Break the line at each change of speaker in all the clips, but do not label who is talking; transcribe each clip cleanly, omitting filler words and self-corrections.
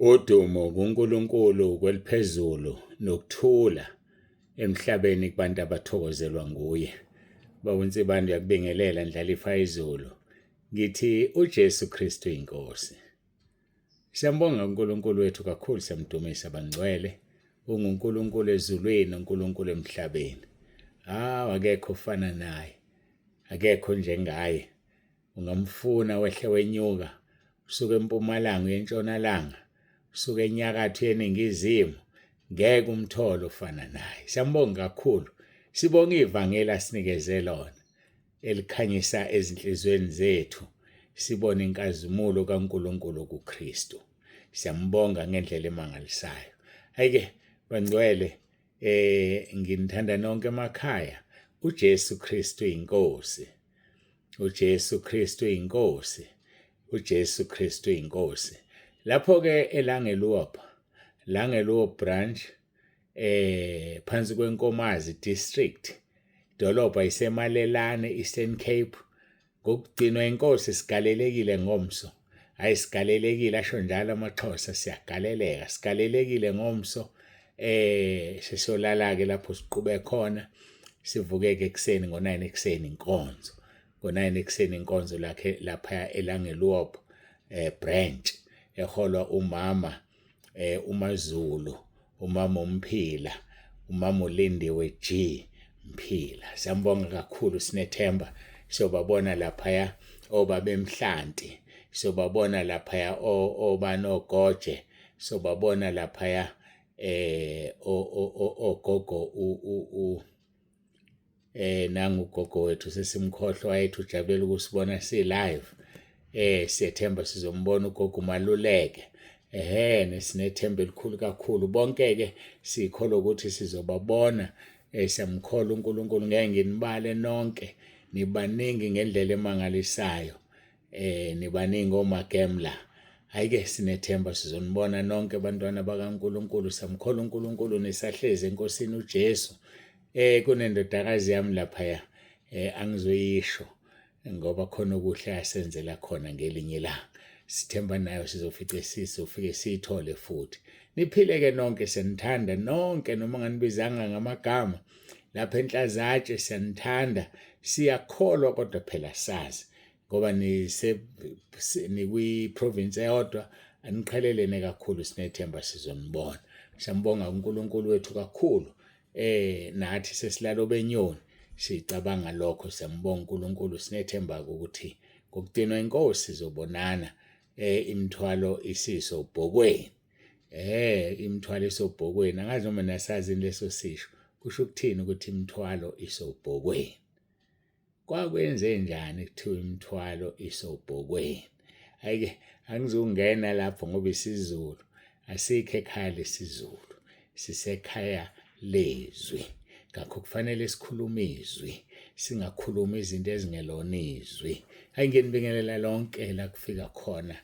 Udumo kuNkulunkulu kweliphezulu nokuthula emhlabeni kubantu abathokozelwa nguye. Bawunsibanda yakubingelela Ndlalifa izulu. Ngithi uJesu Kristu inkosi. Siyambonga uNkulunkulu wethu kakhulu, siyamdumisa bangcwele. UNguNkulunkulu ezulwini, uNkulunkulu emhlabeni. Akekho ofana naye. Akekho njengaye. Ungamfuna wehle wenyuka, usuke empumalanga uye entshonalanga, usuke enyakatho uye eningizimu, ngeke umthole ofana naye. Siyambonga kakhulu. Sibonga ivangeli asinikeze lona elikhanyisa ezinhlizweni zethu. Sibona inkazimulo kaNkulunkulu kuKristu. Siyambonga ngendlela emangalisayo. Ayike bangcwele, nginithanda nonke emakhaya. uJesu Kristu inkosi. uJesu Kristu inkosi. uJesu Kristu inkosi. Lapho ke Langeluwa branch phansi kweNkomazi district, idolobha iseMalelane, Eastern Cape. Ngokugcinwa inkosi sigalelekile ngomso. Hayi sigalelekile asho njalo amaXhosa, siyagaleleka, sigalelekile ngomso. Sesiyolala ke lapho siqhube khona, sivukeke ekseni ngo9 ekseni inkonzo. Ngo9 ekseni inkonzo lapha eLangeluwa branch eholwa umama uMaZulu, umama uMphila, umama uLindiwe G Mphila. Siyambonga kakhulu, sinethemba sobabona lapha obabemhlanti, sobabona lapha obanogoje, sobabona lapha ogogo nangu ugogo wethu sesimkhohlwa wayethu ujabulela ukusibona live. Siyethemba sizombona ugogo Maluleke. Nesinethemba elikhulu kakhulu. Bonke ke sikholwa ukuthi sizobabona. Siyamkholwa uNkulunkulu, ngeke nginibale nonke. Nibaningi ngendlela emangalisayo. Nibaningi omagemla. Ayike sinethemba sizonibona nonke abantwana bakaNkulunkulu. Samkholwa uNkulunkulu nisahleze enkosini uJesu. Kunendodakazi yami lapha angizoyisho ngoba khona okuhle asenzela khona ngelinye ilanga. Sithemba nayo sizofike siyithole futhi. Niphile ke nonke, siyanithanda nonke noma nganibizanga ngamagama. Lapha eNhlazatshe siyanithanda, siyakholwa kodwa phela sazi ngoba nikwi-province eyodwa aniqhelelene kakhulu. Sinethemba sizonibona. Siyambonga uNkulunkulu wethu kakhulu. Nathi sesilalo benyoni sicabanga lokho. Siyambonga uNkulunkulu, sinethemba ukuthi ngokugcinwa inkosi sizobonana. Imithwalo isisobhokweni. Imithwalo isobhokweni. Angazi noma nasazi leso sisho. Kusho ukuthini ukuthi imithwalo isobhokweni? Kwakwenze njani kuthiwa imithwalo isobhokweni? Ayike angizungena lapho ngoba isiZulu asikho ekhaya lesizulu. Sisekhaya lezwi. Ngakho kufanele sikhulume izwi, singakhulumi izinto ezingelona izwi. Hayi nginibingelela lonke la kufika khona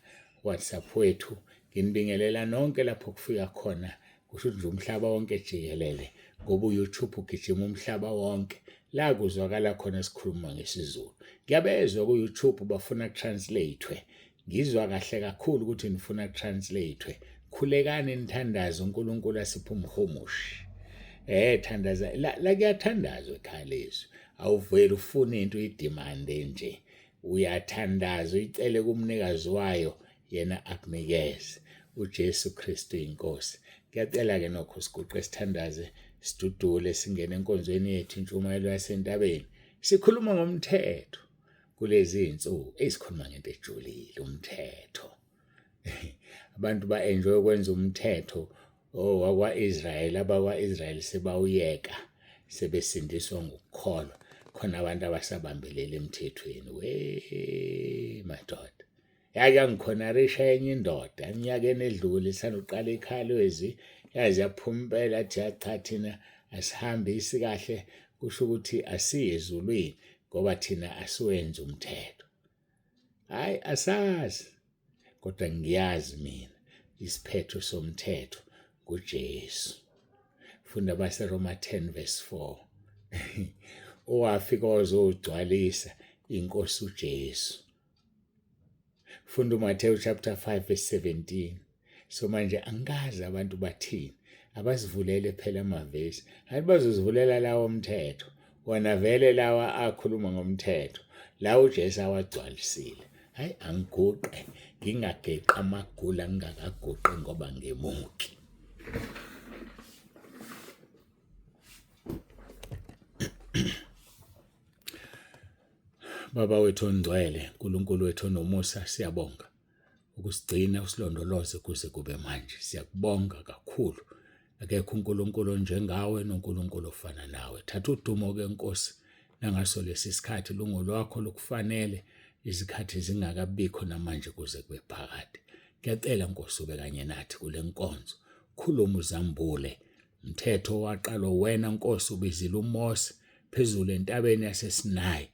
WhatsApp wethu. Nginibingelela nonke lapho kufika khona. Kusho nje umhlaba wonke jikelele ngoba uYouTube ugijima umhlaba wonke. La kuzwakala khona sikhuluma ngesiZulu. Ngiyabezwa kuYouTube bafuna translate. Ngizwa kahle kakhulu ukuthi nifuna translate. Khulekani nithandaze uNkulunkulu asiphe umhumushi. Thandaza la kuyathandazwa ekhaya lezwi. Awuveli ufuna into uyidimande nje. Uyathandaza uyicele kumnikazi wayo, yena akunikeze. uJesu Kristu inkosi. Ngiyacela ke nokho siguqe sithandaze, sidudule, singene enkonzweni yethu intshumayelo yasentabeni. Sikhuluma ngomthetho kulezi insuku. Sikhuluma ngento ejulile, umthetho. Abantu ba-enjoy ukwenza umthetho wakwa-Israyeli. Abakwa-Israyeli sebawuyeka, sebesindiswa ngokukholwa. Khona abantu abasabambelela emthethweni. Madoda. Yake angikhonarisha enye indoda eminyakeni edlule isanoqala ekhaya lezwi. Yaze yaphuma impela athi cha thina asihambisi kahle. Kusho ukuthi asiye ezulwini ngoba thina asiwenza umthetho. Hayi asazi kodwa ngiyazi mina isiphetho somthetho kuJesu. Funda baseRoma 10:4. Owafika ozogcwalisa inkosi uJesu. Funda uMathewu chapter 5:17. So manje angazi abantu bathini, abasivulele phela amavesi, hayi bazozivulela lawo umthetho, wona vele lawa akhuluma ngomthetho, la uJesu awagcwalisile. Hayi angiguqe, ngingageqa amagula ngingakaguqi ngoba ngemuki. Baba wethu ongcwele, uNkulunkulu wethu onomusa, siyabonga ukusigcina usilondoloze kuze kube manje. Siyakubonga kakhulu. Akekho uNkulunkulu onjengawe noNkulunkulu ofana nawe. Thatha udumo-ke Nkosi, nangaso lesi sikhathi lungolwakho lokufanele, izikhathi zingakabikho namanje kuze kube phakade. Ngiyacela Nkosi ube kanye nathi kule nkonzo. Khuluma uzambule. Umthetho waqala wena Nkosi ubizile uMose phezulu entabeni yaseSinayi.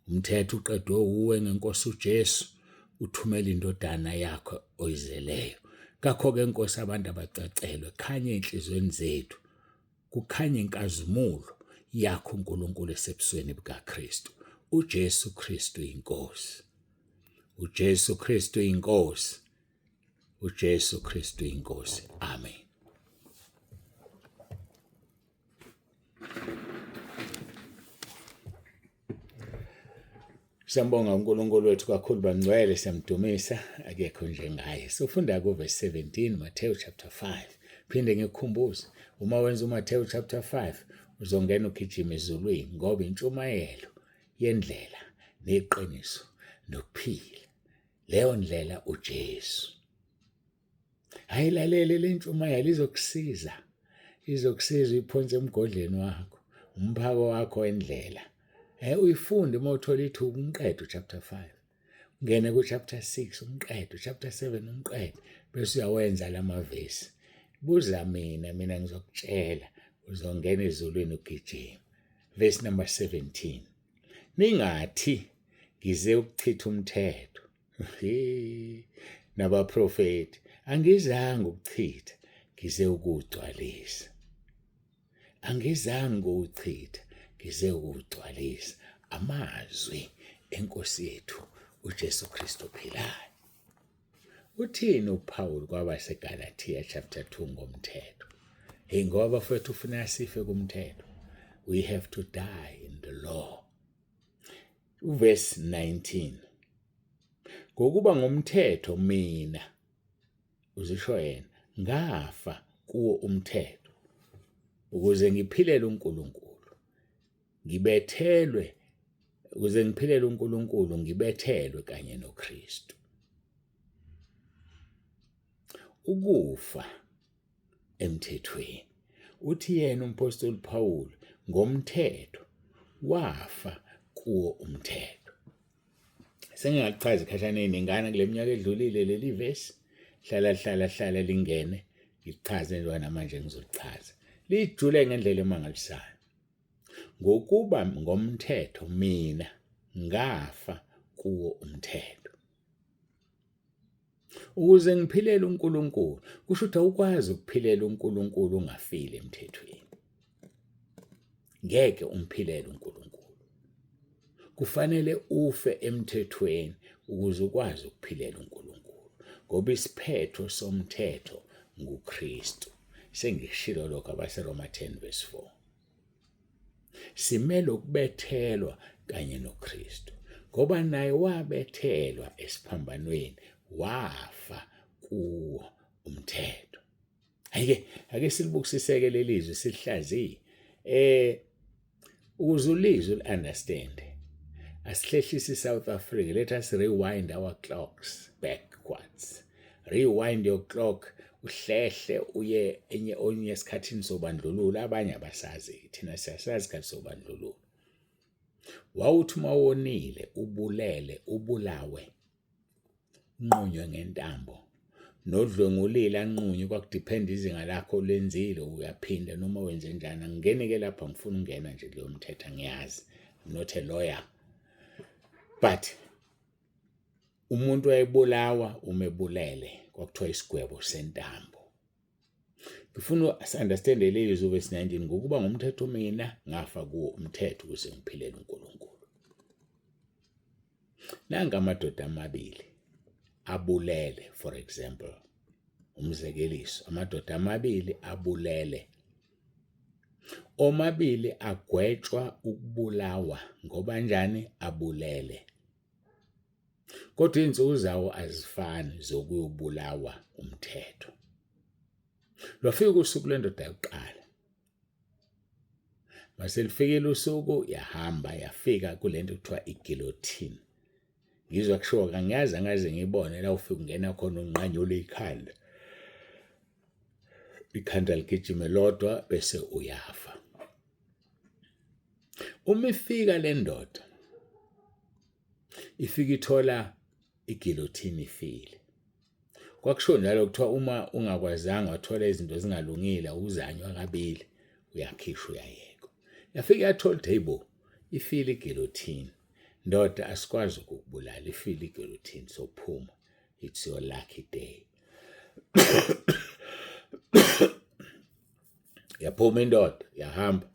Umthetho uqedwe uwe ngeNkosi uJesu, uthumela indodana yakho oyizeleyo. Ngakho-ke Nkosi, abantu abacacelwe, khanye enhlizweni zethu, kukhanye inkazimulo yakho uNkulunkulu esebusweni bukaKristu. uJesu Kristu inkosi. uJesu Kristu inkosi. uJesu Kristu inkosi. Amen. Siyambonga uNkulunkulu wethu kakhulu bangcwele, siyamdumisa, akekho njengaye. Sifunda kuverse 17 Matthew chapter 5. Phinde ngikukhumbuze, uma wenza uMatthew chapter 5 uzongena ugijima ezulwini, ngoba intshumayelo yendlela neqiniso nokuphila, leyo ndlela uJesu. Ayilalele le ntshumayelo, izokusiza uyiphonse emgodleni wakho, umphako wakho wendlela. Uyifunde uma uthola ithuba, umqede uchapter 5. Ungene kuchapter 6 umqede, uchapter 7 umqede, bese uyawenza lamavesi. Buza mina ngizokutshela, uzongena ezulwini ugijima. Verse number 17. Ningathi ngize ukuchitha umthetho nabaprofeti, angizange ukuchitha, ngize ukugcwalisa. Angizange ukuchitha, ngize ukugcwalisa amazwi eNkosi yethu uJesu Kristu ophilayo. Uthini uPaul kwabaseGalatia chapter 2 ngomthetho? Ngoba bafethu ufuna sife kumthetho, we have to die in the law. Verse 19. Ngokuba ngomthetho mina, uzisho yena, ngafa kuwo umthetho, ukuze ngiphilele uNkulunkulu. Ukuze ngiphilele uNkulunkulu, ngibethelwe kanye noKristu. Ukufa emthethweni. Uthi yena umpostoli Paul, ngomthetho wafa kuwo umthetho. Sengingachaza ikhashana eningana kule minyaka edlulile leli verse, hlala lingene, ngichaze njengoba namanje ngizolichaza. Lijule ngendlela emangalisayo. Ngokuba ngomthetho mina ngafa kuwo umthetho, ukuze ngiphilele uNkulunkulu. Kusho ukuthi awukwazi ukuphilela uNkulunkulu ungafile emthethweni. Ngeke umphilele uNkulunkulu. Kufanele ufe emthethweni ukuze ukwazi ukuphilela uNkulunkulu, ngoba isiphetho somthetho nguKristu. Sengishilo lokho abaseRoma 10 verse 4. Simele ukubethelwa kanye noKristu, ngoba naye wabethelwa esiphambanweni, wafa kuwo umthetho. Ake silibukisiseke lelizwi silihlaziye. Ukuze ulizwe understand. Asihlehlise South Africa. Let us rewind our clocks backwards. Rewind your clock. Uhlehle uye onye esikhathini sobandlululo, abanye abasazi, thina siyasazi isikhathi sobandlululo. Wawuthi uma wonile, ubulele, ubulawe, unqunywe ngentambo, nodlwengulile anqunywe, kwakudiphenda izinga lakho lenzile, uyaphinda noma wenze njani. Angingene-ke lapha, ngifuna ukungena nje kuleyo mthetho, angiyazi. I'm not a lawyer. But umuntu wayebulawa umebulele, kwakuthiwa isigwebo sentambo. Ngifuna understand leli verse 19. Ngokuba ngomthetho mina ngafa kuwo umthetho ukuze ngiphilele uNkulunkulu. Nanga amadoda amabili abulele, for example, umzekeliso, amadoda amabili abulele. Omabili agwetshwa ukubulawa ngoba njani abulele. Kodwa insuku zawo azifani zokuyobulawa umthetho. Lwafika usuku lwendoda yokuqala. Mase lifikile usuku yahamba yafika kulento kuthiwa igilotini. Ngizwa kushiwo kangiyazi angaze ngibone la ufika ungena khona unqanyula ikhanda. Ikhanda ligijime lodwa bese uyafa. Uma ifika le ndoda ifika ithola igilotini ifile. Kwakusho njalo kuthiwa uma ungakwazanga wathola izinto ezingalungile uzanywa kabili uyakhishwa uyayekwa. Yafika yathola table ifile igilotini. Ndoda asikwazi ukubulala ifile igilotini sophuma. It's your lucky day. Yaphuma indoda yahamba.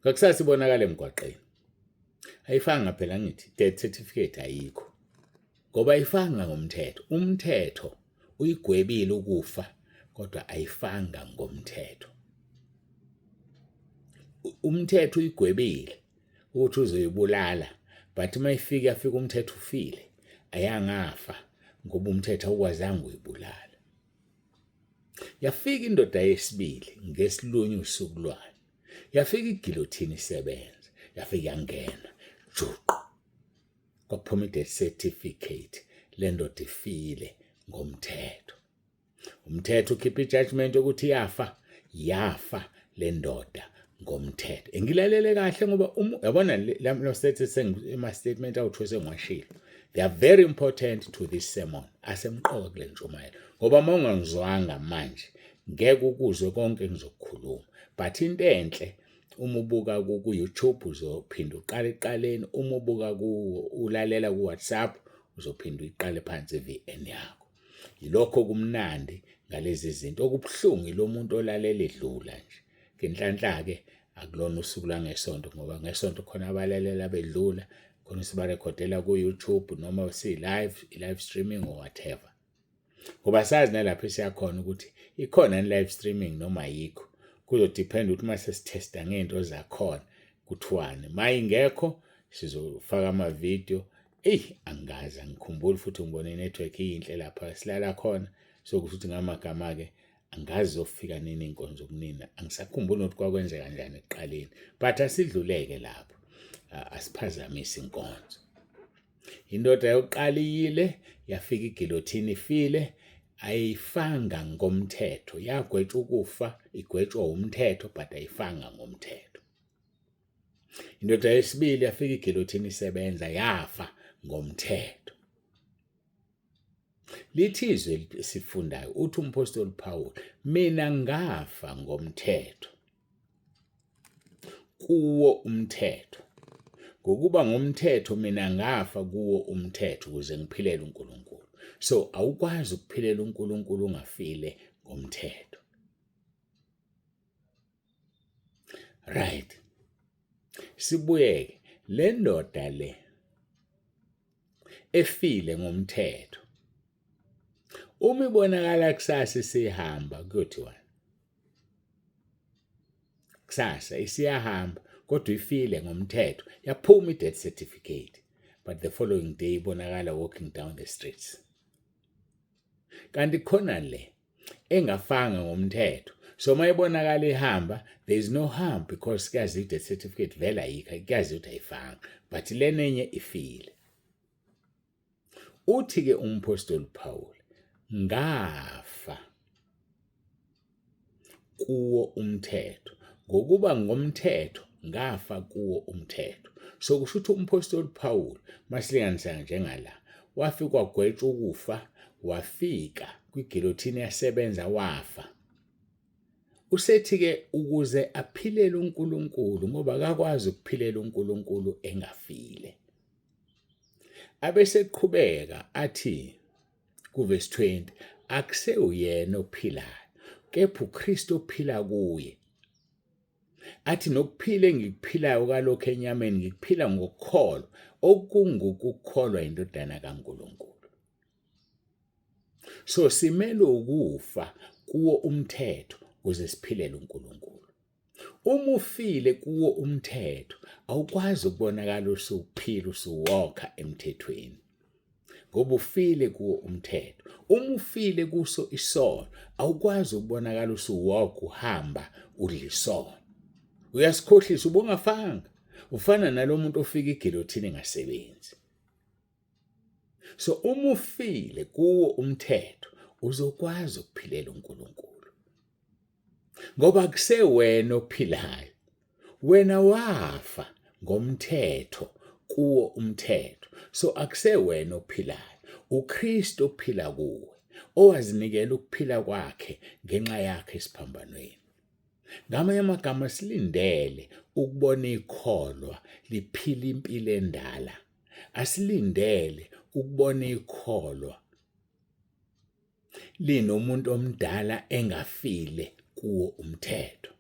Kwakusasa ibonakala emgwaqeni. Ayifanga phela ngithi death certificate ayikho. Ngoba ayifanga ngomthetho. Umthetho uyigwebile ukufa kodwa ayifanga ngomthetho. Umthetho uyigwebile ukuthi uzoyibulala but mayifika yafika umthetho ufile ayangafa ngoba umthetho awukwazanga uyibulala. Yafika indoda yesibili ngesilunye usuku lwayo. Yafika igilotini isebenza. Yafika yangena juqu. Kwaphuma death certificate le ndoda ifile ngomthetho. Umthetho ukhipha ijudgment ukuthi yafa le ndoda ngomthetho. Engilalele kahle ngoba yabona lo ema statement awuthwese ngwashilo. They are very important to this sermon. Asemqoka kule ntshumayelo. Ngoba mawungangizwanga manje ngeke ukuzwe konke engizokukhuluma. But into enhle uma ubuka ku YouTube uzophinda uqale eqaleni, uma ubuka ulalela ku WhatsApp uzophinda uyiqale phansi VN yakho. Yilokho kumnandi ngalezi zinto okubhlungu lo muntu olalela edlula nje. Ngenhlanhla ke akulona usuku la ngesonto ngoba ngesonto khona abalalela bedlula khona sibarekhodela ku YouTube noma live streaming or whatever. Ngoba sazi nalapho siyakhona ukuthi ikhona live streaming noma ayikho. Kuzodepend ukuthi mase sitesta ngento zakhona kuthiwane. Mayingekho sizofaka ama video. Angazi ngikhumbula futhi ngibone network iyinhle lapha silala khona sokuthi ngamagama ke angazi zofika nini inkonzo kunina. Angisakhumbula ukuthi kwakwenzeka kanjani ekuqaleni but asidluleke lapho. Asiphazamisa inkonzo. Indoda yokuqalile yafika igilotini ifile ayifanga ngomthetho. Yagwetshwa ukufa igwetshwa umthetho but ayifanga ngomthetho. Indoda yesibili yafika igilotini isebenza yafa ngomthetho. Lithizwe sifundayo uthi umpostoli Paul, mina ngafa ngomthetho kuwo umthetho. Ngokuba ngomthetho mina ngafa kuwo umthetho ukuze ngiphilele uNkulunkulu. So awukwazi ukuphilela uNkulunkulu ungafile ngomthetho. Right. Sibuyeke le ndoda le efile ngomthetho. Uma ibonakala kusasa sihamba kuthiwa. Kusasa isiyahamba kodwa ifile ngomthetho. Yaphuma death certificate but the following day ibonakala walking down the streets. Kanti khona le engafanga ngomthetho. So mayibonakala ihamba there is no harm because kuyazi death certificate vela ayikho kuyazi ukuthi ayifanga but lenenye ifile. Uthi ke umpostoli Paul ngafa kuwo umthetho. Ngokuba ngomthetho ngafa kuwo umthetho. So kusho ukuthi umpostoli Paul masilinganisa njengala wafika kwagwetshwa ukufa wafika kwigilotini yasebenza wafa. Usethi ke ukuze aphilele uNkulunkulu ngoba akakwazi ukuphilela uNkulunkulu engafile. Abeseqhubeka athi kuverse 20 akuse uyena ophilayo kepha uKristu ophila kuye. Athi nokuphila engikuphilayo kalokho enyameni ngikuphila ngokukholwa okungukukholwa indodana kaNkulunkulu. So simele ukufa kuwo umthetho ukuze siphilele uNkulunkulu. Uma ufile kuwo umthetho awukwazi ukubonakala usuphila usuwalka emthethweni ngoba ufile kuwo umthetho. Uma ufile kuso isono awukwazi ukubonakala usuwalka uhamba udla isono. Uyasikhohlisa ubungafanga. Ufana nalomuntu ofika igilothini engasebenzi. So uma ufile kuwo umthetho uzokwazi ukuphilela uNkulunkulu. Ngoba kusewena ophilayo. Wena wafa ngomthetho kuwo umthetho. So akusewena ophilayo. uKristu ophila kuwe, owazinikela ukuphila kwakhe ngenxa yakhe esiphambanweni. Ngamanye amagama silindele ukubona ikholwa liphila impilo endala. Asilindele ukubona ikholwa linomuntu omdala engafile kuwo umthetho.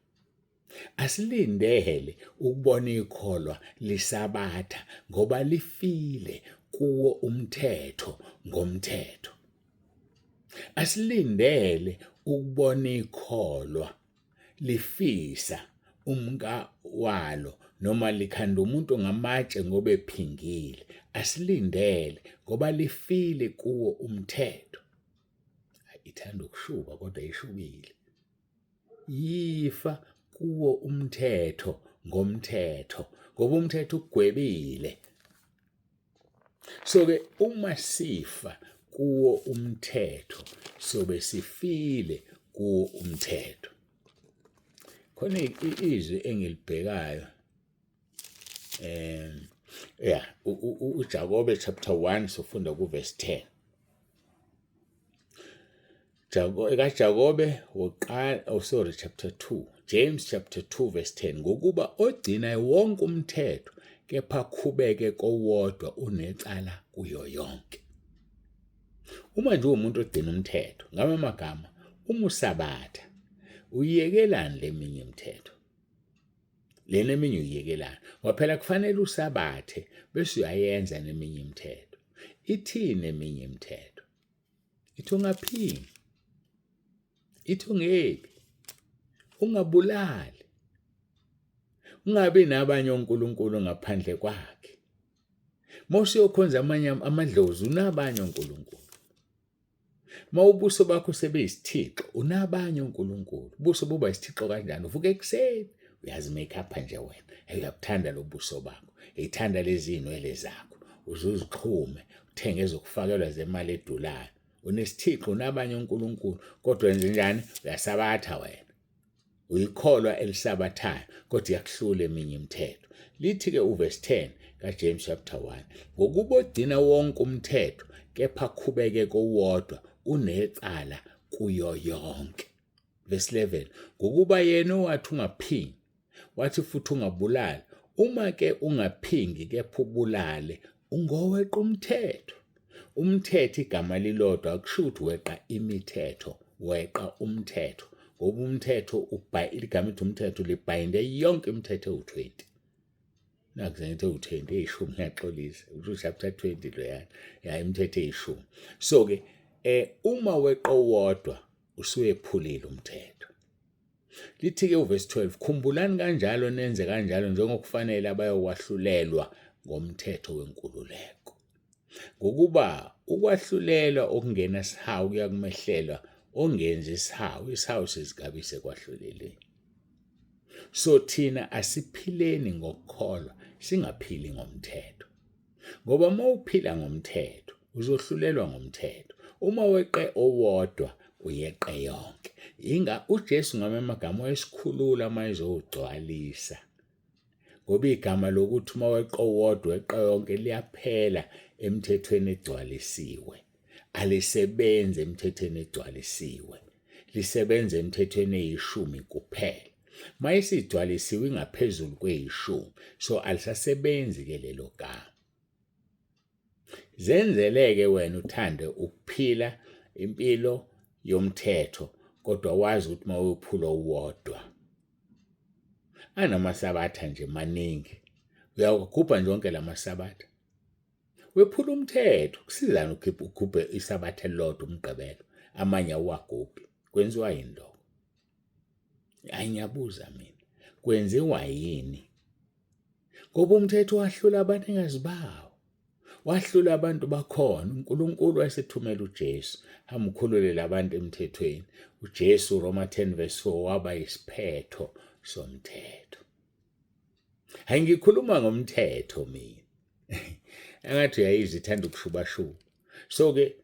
Asilindele ukubona ikholwa lisabatha ngoba lifile kuwo umthetho ngomthetho. Asilindele ukubona ikholwa lifisa umka walo noma likhanda umuntu ngamatshe ngoba ephingile. Asilindele ngoba lifile kuwo umthetho. Ithanda ukushuba kodwa ishubile. Yifa kuwo umthetho ngomthetho ngoba umthetho ugwebile. So ke uma sifa kuwo umthetho sobe sifile kuwo umthetho. Khona izwi engilibhekayo uJakobe chapter 1 sofunda ku verse 10. Jakobe chapter 2, James chapter 2 verse 10, ngokuba ogcina wonke umthetho kepha khubeke kowodwa unecala kuyo yonke. Uma nje umuntu ogcina umthetho, ngama amagama, uma usabatha uyiyekelani leminye imithetho? Lena eminye uyiyekelani. Waphela kufanele usabathe bese uyayenza neminye imithetho. Ithini eminye imithetho? Ithi ungaphingi. Ithi ungebi. Ungabulali. Ungabi nabanye onkulunkulu ngaphandle kwakhe. Mose uyokhonza amanye amadlozi unabanye onkulunkulu. Mawubuso bakho sebeyisithixo unabanye onkulunkulu. Ubuso buba isithixo kanjani? Uvuka ekuseni uyazi make up nje wena. Uyakuthanda lobuso bakho. Uyithanda lezi inwele zakho. Uzuzixhume, uthenge ezokufakelwa zemali edulayo. Unesithixo unabanye onkulunkulu kodwa wenze njani? Uyasabatha wena. Uyikholwa elisabathayo kodwa iyakuhlula eminye imithetho. Lithi ke uverse 10 kaJames chapter 1, ngokuba ogcina wonke umthetho kepha khubeke kowodwa unecala kuyo yonke. Verse 11, ngokuba yena owathi ungaphingi wathi futhi ungabulali, uma ke ungaphingi kepha ubulale ungoweqa umthetho. Umthetho igama lilodwa akusho ukuthi weqa imithetho, weqa umthetho. Ngoba umthetho igama lithi umthetho libhayinde yonke imithetho ewu-20. Nakuzenze ewu-20 eyishumi ngiyaxolisa. Chapter 20 loyana. Imithetho eyishumi. So ke uma weqa wodwa usuyephulile umthetho. Lithi ke uverse 12, khumbulani kanjalo nenze kanjalo njengokufanele abayowahlulelwa ngomthetho wenkululeko. Ngokuba ukwahlulelwa okungena sihawu kuyakumehlelwa ongenzi isihawu. Isihawu sizigabise kwahluleleni. So thina asiphileni ngokukholwa singaphili ngomthetho. Ngoba uma uphila ngomthetho uzohlulelwa ngomthetho. Uma weqe owodwa uyeqe yonke. uJesu ngamanye amagama wayesikhulula mayezogcwalisa. Ngoba igama lokuthi uma weqe owodwa weqe yonke liyaphela emthethweni egcwalisiwe. Alisebenze emthethweni egcwalisiwe. Lisebenza emthethweni eyishumi kuphela. Mayisigcwalisiwe ingaphezulu kweyishumi. So alisasebenzi ke lelo gama. Zenzeleke wena uthande ukuphila impilo yomthetho kodwa wazi ukuthi mawuphula uwodwa. Anamasabatha nje maningi. Uyakhupha nje onke lamasabatha. Wephula umthetho kusizana ukhuphe isabatha elilodwa umgqibelo. amanye awagubhi. Kwenziwa yini lokho? Ngiyabuza mina, kwenziwa yini? Ngoba umthetho wahlula abanikazi bawo, wahlula abantu bakhona. uNkulunkulu wasethumela uJesu amkhululele abantu emthethweni. uJesu, Roma 10:4, waba yisiphetho somthetho. Hayi, ngikhuluma ngomthetho mina. Engathi uyayizwa ithanda ukushubashuba. So-ke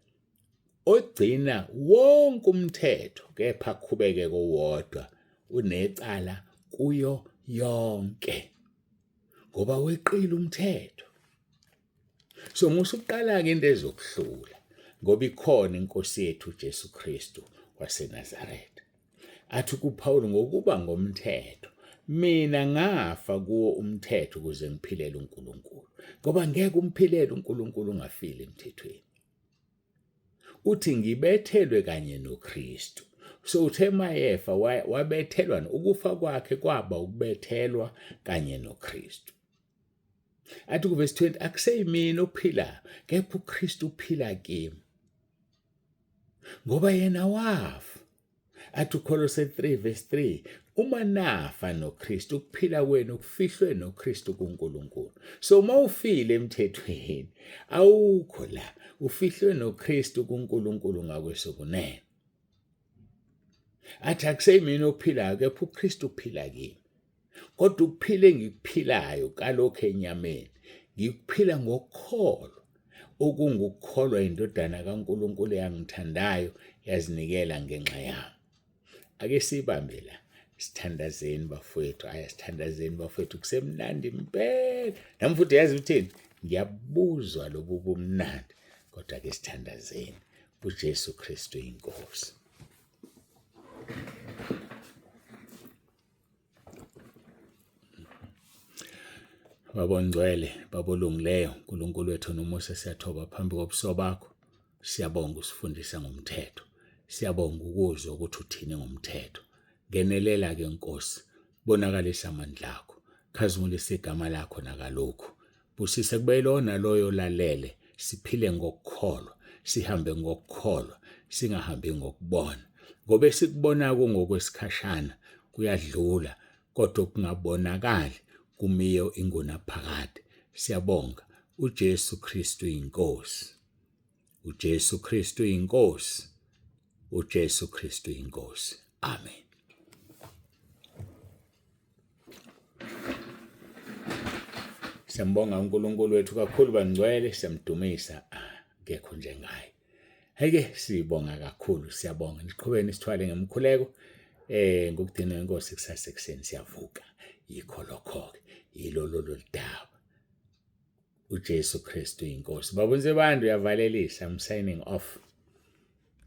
ogcina wonke umthetho kepha aqhubeke kowodwa unecala kuyo yonke ngoba weqile umthetho. So musuqala-ke into ezokuhlula ngoba ikhona inkosi yethu uJesu Kristu waseNazaretha. Athi kuPawulu, ngokuba ngomthetho mina ngafa kuwo umthetho ukuze ngiphilele uNkulunkulu, ngoba ngeke umphilele uNkulunkulu ungafile emthethweni. Uthi ngibethelwe kanye noKristu. So uthe mayefa wabethelwa, ukufa kwakhe kwaba ukubethelwa kanye noKristu. Athi kuverse 20, akuseyimina ophilayo kepha uKristu uphila kimi, ngoba yena wafa. Athi uKolose 3:3, uma nafa noKristu, ukuphila kwenu kufihlwe noKristu kuNkulunkulu. So uma ufile emthethweni awukho la, ufihlwe noKristu kuNkulunkulu ngakwesokunene. Athi akuseyimina ophilayo kepha uKristu uphila kimi, kodwa ukuphila engikuphilayo kalokho enyameni ngikuphila ngokukholwa, okungukukholwa indodana kaNkulunkulu eyangithandayo yazinikela ngenxa yami. Ake sibambe la, sithandazeni bafowethu. Sithandazeni bafowethu, kusemnandi impela. Nami futhi yazi uthini, ngiyabuzwa lobu bumnandi, kodwa ke sithandazeni. uJesu Kristu inkosi. Babongcwele, babolungileyo, uNkulunkulu wethu nomusa, siyathoba phambi kobuso bakho. Siyabonga usifundisa ngomthetho. Siyabonga ukuzwa ukuthi uthini ngomthetho. Ngenelela-ke Nkosi, bonakalisa amandla akho, khazimulisa igama lakho nakalokhu. Busise kube lona loyo lalele, siphile ngokukholwa, sihambe ngokukholwa, singahambi ngokubona. Ngoba sikubona ngokwesikhashana kuyadlula, kodwa kungabonakali kumiyo ingunaphakade. Siyabonga, uJesu Kristu inkosi. uJesu Kristu inkosi. uJesu Kristu inkosi. Amen. Siyambonga uNkulunkulu wethu kakhulu bangcwele, siyamdumisa, ngekho njengaye. Heke sibonga kakhulu, siyabonga. Niqhubeni sithwale ngemkhuleko. Ngokudina inkosi kusasa ekuseni siyavuka. Yikho lokho-ke, yilo lolu daba. uJesu Kristu inkosi. Babonze bantu, uyavalelisa. I'm signing off.